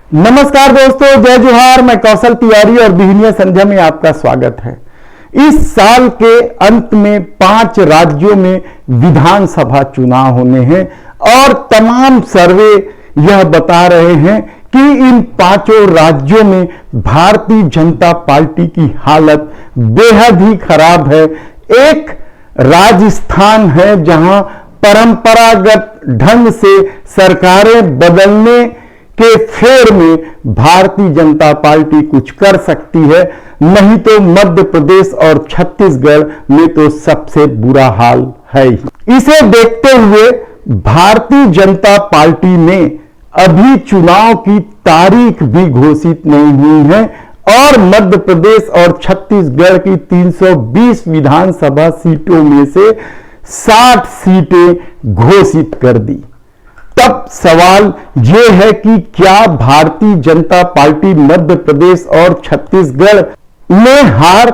नमस्कार दोस्तों, जय जोहार। मैं कौशल तिवारी और बिहनिया संध्या में आपका स्वागत है। इस साल के अंत में 5 राज्यों में विधानसभा चुनाव होने हैं और तमाम सर्वे यह बता रहे हैं कि इन 5 राज्यों में भारतीय जनता पार्टी की हालत बेहद ही खराब है। एक राजस्थान है जहां परंपरागत ढंग से सरकारें बदलने के फेर में भारतीय जनता पार्टी कुछ कर सकती है, नहीं तो मध्य प्रदेश और छत्तीसगढ़ में तो सबसे बुरा हाल है। इसे देखते हुए भारतीय जनता पार्टी ने अभी चुनाव की तारीख भी घोषित नहीं हुई है और मध्य प्रदेश और छत्तीसगढ़ की 320 विधानसभा सीटों में से 60 सीटें घोषित कर दी। तब सवाल यह है कि क्या भारतीय जनता पार्टी मध्य प्रदेश और छत्तीसगढ़ में हार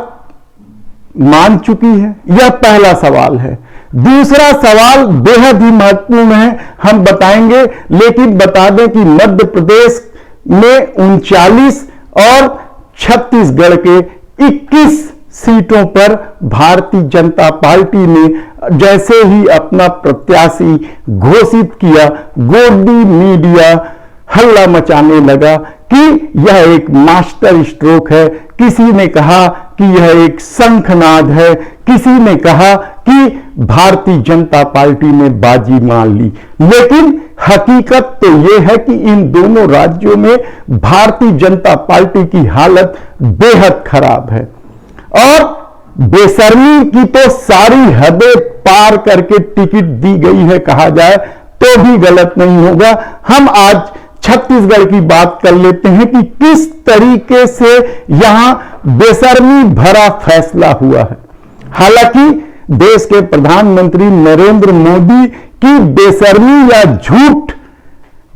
मान चुकी है? यह पहला सवाल है। दूसरा सवाल बेहद ही महत्वपूर्ण है, हम बताएंगे, लेकिन बता दें कि मध्य प्रदेश में 39 और छत्तीसगढ़ के 21 सीटों पर भारतीय जनता पार्टी ने जैसे ही अपना प्रत्याशी घोषित किया, गोदी मीडिया हल्ला मचाने लगा कि यह एक मास्टर स्ट्रोक है। किसी ने कहा कि यह एक शंखनाद है, किसी ने कहा कि भारतीय जनता पार्टी ने बाजी मान ली। लेकिन हकीकत तो यह है कि इन दोनों राज्यों में भारतीय जनता पार्टी की हालत बेहद खराब है और बेशर्मी की तो सारी हदें पार करके टिकट दी गई है कहा जाए तो भी गलत नहीं होगा। हम आज छत्तीसगढ़ की बात कर लेते हैं कि किस तरीके से यहां बेशर्मी भरा फैसला हुआ है। हालांकि देश के प्रधानमंत्री नरेंद्र मोदी की बेशर्मी या झूठ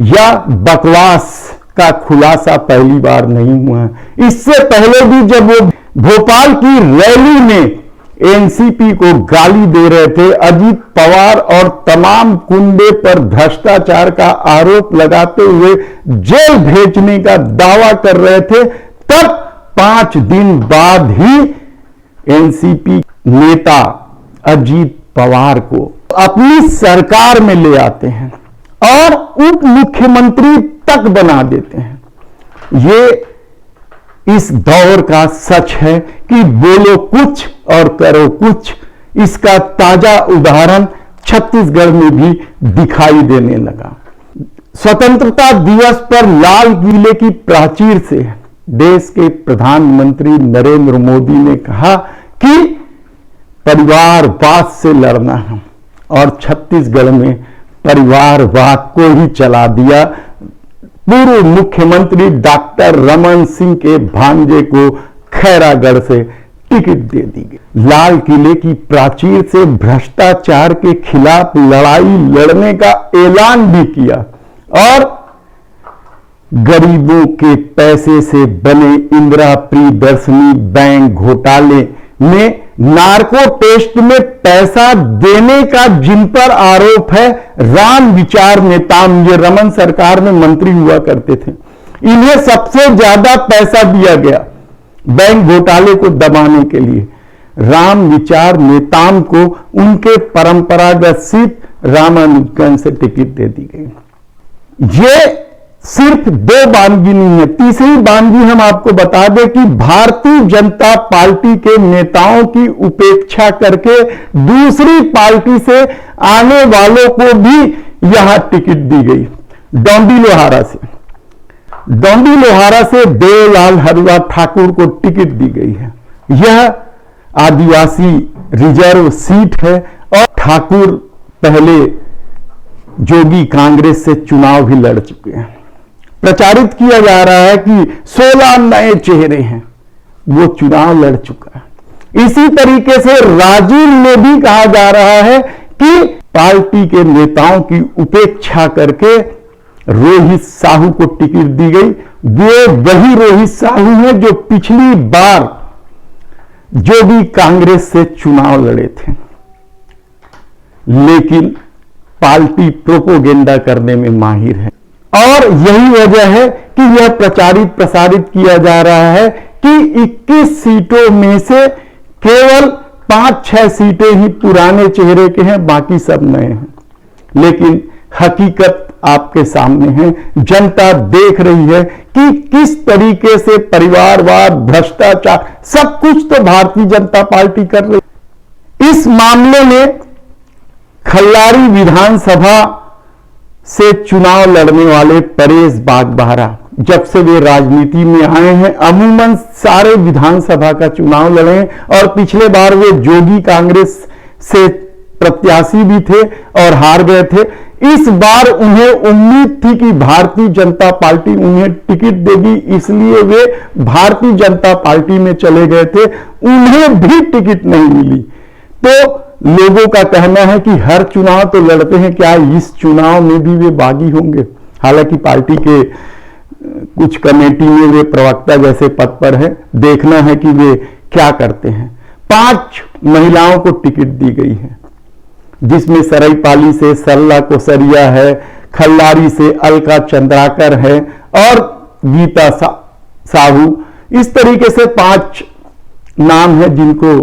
या बकवास का खुलासा पहली बार नहीं हुआ है। इससे पहले भी जब वो भोपाल की रैली में एनसीपी को गाली दे रहे थे, अजीत पवार और तमाम कुंबे पर भ्रष्टाचार का आरोप लगाते हुए जेल भेजने का दावा कर रहे थे, तब 5 दिन बाद ही एनसीपी नेता अजीत पवार को अपनी सरकार में ले आते हैं और उप मुख्यमंत्री तक बना देते हैं। ये इस दौर का सच है कि बोलो कुछ और करो कुछ। इसका ताजा उदाहरण छत्तीसगढ़ में भी दिखाई देने लगा। स्वतंत्रता दिवस पर लाल किले की प्राचीर से देश के प्रधानमंत्री नरेंद्र मोदी ने कहा कि परिवारवाद से लड़ना है और छत्तीसगढ़ में परिवारवाद को ही चला दिया। पूर्व मुख्यमंत्री डॉक्टर रमन सिंह के भांजे को खैरागढ़ से टिकट दे दी गई। लाल किले की प्राचीर से भ्रष्टाचार के खिलाफ लड़ाई लड़ने का ऐलान भी किया और गरीबों के पैसे से बने इंदिरा प्रियदर्शनी बैंक घोटाले में नार्को टेस्ट में पैसा देने का जिन पर आरोप है, राम विचार नेताम, ये रमन सरकार में मंत्री हुआ करते थे, इन्हें सबसे ज्यादा पैसा दिया गया बैंक घोटाले को दबाने के लिए। राम विचार नेताम को उनके परंपरागत सीट रामानुजगंज से टिकट दे दी गई। ये सिर्फ 2 बानगी नहीं है। तीसरी बानगी हम आपको बता दें कि भारतीय जनता पार्टी के नेताओं की उपेक्षा करके दूसरी पार्टी से आने वालों को भी यहां टिकट दी गई। डोंडी लोहारा से देवलाल हरवा ठाकुर को टिकट दी गई है। यह आदिवासी रिजर्व सीट है और ठाकुर पहले जोगी कांग्रेस से चुनाव भी लड़ चुके हैं। प्रचारित किया जा रहा है कि 16 नए चेहरे हैं, वो चुनाव लड़ चुका है। इसी तरीके से राजीव में भी कहा जा रहा है कि पार्टी के नेताओं की उपेक्षा करके रोहित साहू को टिकट दी गई। वे वही रोहित साहू हैं जो पिछली बार जो भी कांग्रेस से चुनाव लड़े थे, लेकिन पार्टी प्रोपोगेंडा करने में माहिर है। और यही वजह है कि यह प्रचारित प्रसारित किया जा रहा है कि 21 सीटों में से केवल 5-6 सीटें ही पुराने चेहरे के हैं, बाकी सब नए हैं। लेकिन हकीकत आपके सामने है, जनता देख रही है कि किस तरीके से परिवारवाद, भ्रष्टाचार, सब कुछ तो भारतीय जनता पार्टी कर रही है। इस मामले में खल्लारी विधानसभा से चुनाव लड़ने वाले परेश बागबाहरा जब से वे राजनीति में आए हैं, अमूमन सारे विधानसभा का चुनाव लड़े हैं और पिछले बार वे जोगी कांग्रेस से प्रत्याशी भी थे और हार गए थे। इस बार उन्हें उम्मीद थी कि भारतीय जनता पार्टी उन्हें टिकट देगी, इसलिए वे भारतीय जनता पार्टी में चले गए थे। उन्हें भी टिकट नहीं मिली। तो लोगों का कहना है कि हर चुनाव तो लड़ते हैं, क्या इस चुनाव में भी वे बागी होंगे? हालांकि पार्टी के कुछ कमेटी में वे प्रवक्ता जैसे पद पर है, देखना है कि वे क्या करते हैं। 5 महिलाओं को टिकट दी गई है, जिसमें सरायपाली से सरला कोसरिया है, खल्लारी से अलका चंद्राकर है और गीता साहू। इस तरीके से 5 नाम है जिनको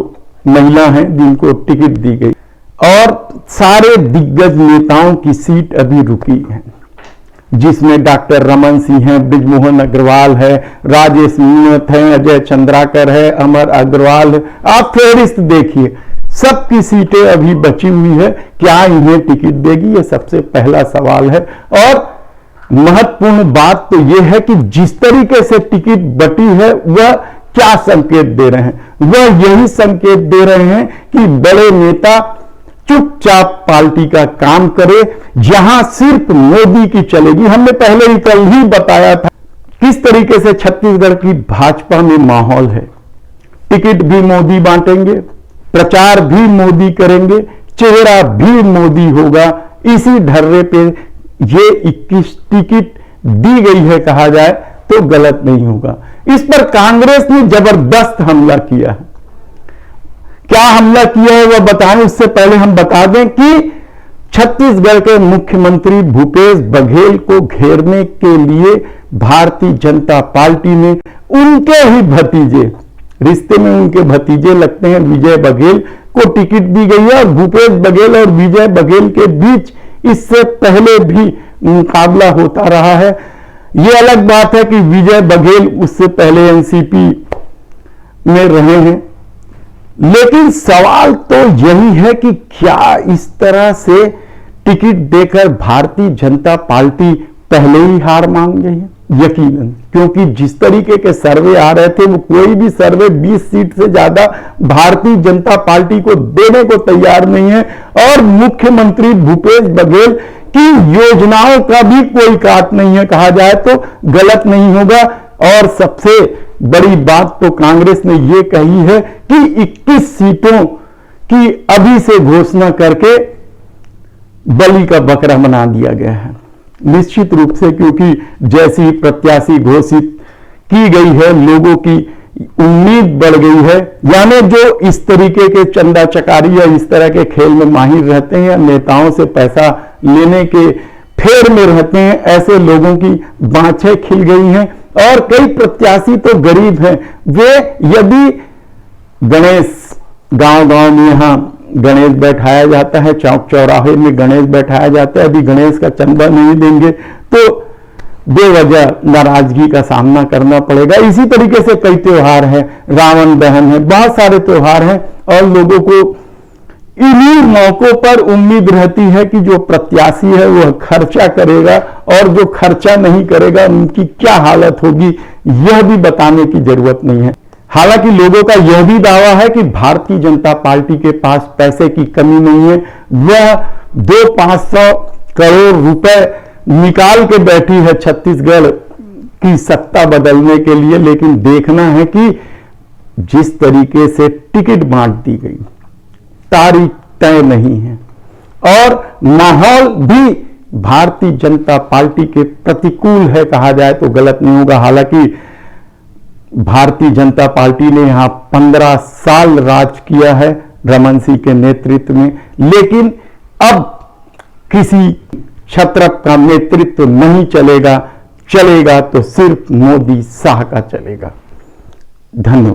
महिला हैं जिनको टिकट दी गई और सारे दिग्गज नेताओं की सीट अभी रुकी है, जिसमें डॉक्टर रमन सिंह है, ब्रिजमोहन अग्रवाल है, राजेश मीणत है, अजय चंद्राकर है, अमर अग्रवाल है। आप फेहरिस्त देखिए, सबकी सीटें अभी बची हुई है। क्या इन्हें टिकट देगी? ये सबसे पहला सवाल है। और महत्वपूर्ण बात तो यह है कि जिस तरीके से टिकट बटी है वह क्या संकेत दे रहे हैं? वह यही संकेत दे रहे हैं कि बड़े नेता चुपचाप पार्टी का काम करे, जहां सिर्फ मोदी की चलेगी। हमने पहले ही कल ही बताया था किस तरीके से छत्तीसगढ़ की भाजपा में माहौल है। टिकट भी मोदी बांटेंगे, प्रचार भी मोदी करेंगे, चेहरा भी मोदी होगा। इसी ढर्रे पे ये 21 टिकट दी गई है कहा जाए तो गलत नहीं होगा। इस पर कांग्रेस ने जबरदस्त हमला किया है। क्या हमला किया है वह बताएं, उससे पहले हम बता दें कि छत्तीसगढ़ के मुख्यमंत्री भूपेश बघेल को घेरने के लिए भारतीय जनता पार्टी ने उनके ही भतीजे, रिश्ते में उनके भतीजे लगते हैं, विजय बघेल को टिकट दी गई है। और भूपेश बघेल और विजय बघेल के बीच इससे पहले भी मुकाबला होता रहा है। यह अलग बात है कि विजय बघेल उससे पहले एनसीपी में रहे हैं, लेकिन सवाल तो यही है कि क्या इस तरह से टिकट देकर भारतीय जनता पार्टी पहले ही हार मान गई है? यकीनन, क्योंकि जिस तरीके के सर्वे आ रहे थे वो कोई भी सर्वे 20 सीट से ज्यादा भारतीय जनता पार्टी को देने को तैयार नहीं है। और मुख्यमंत्री भूपेश बघेल की योजनाओं का भी कोई काट नहीं है, कहा जाए तो गलत नहीं होगा। और सबसे बड़ी बात तो कांग्रेस ने यह कही है कि 21 सीटों की अभी से घोषणा करके बलि का बकरा बना दिया गया है। निश्चित रूप से, क्योंकि जैसी प्रत्याशी घोषित की गई है, लोगों की उम्मीद बढ़ गई है। यानी जो इस तरीके के चंदा चकारी या इस तरह के खेल में माहिर रहते हैं या नेताओं से पैसा लेने के फेर में रहते हैं, ऐसे लोगों की बाँछें खिल गई हैं। और कई प्रत्याशी तो गरीब हैं, वे यदि गणेश गांव-गांव में यहां गणेश बैठाया जाता है, चौक चौराहे में गणेश बैठाया जाता है, यदि गणेश का चंदा नहीं देंगे तो बेवजह नाराजगी का सामना करना पड़ेगा। इसी तरीके से कई त्योहार हैं, रावण दहन है, बहुत सारे त्योहार हैं और लोगों को इन्हीं मौकों पर उम्मीद रहती है कि जो प्रत्याशी है वह खर्चा करेगा और जो खर्चा नहीं करेगा उनकी क्या हालत होगी यह भी बताने की जरूरत नहीं है। हालांकि लोगों का यह भी दावा है कि भारतीय जनता पार्टी के पास पैसे की कमी नहीं है, वह 200-500 करोड़ रुपए निकाल के बैठी है छत्तीसगढ़ की सत्ता बदलने के लिए। लेकिन देखना है कि जिस तरीके से टिकट बांट दी गई, तारीख तय नहीं है और माहौल भी भारतीय जनता पार्टी के प्रतिकूल है, कहा जाए तो गलत नहीं होगा। हालांकि भारतीय जनता पार्टी ने यहां 15 साल राज किया है रमन सिंह के नेतृत्व में, लेकिन अब किसी क्षत्रप का नेतृत्व नहीं चलेगा, चलेगा तो सिर्फ मोदी शाह का चलेगा। धन्यवाद।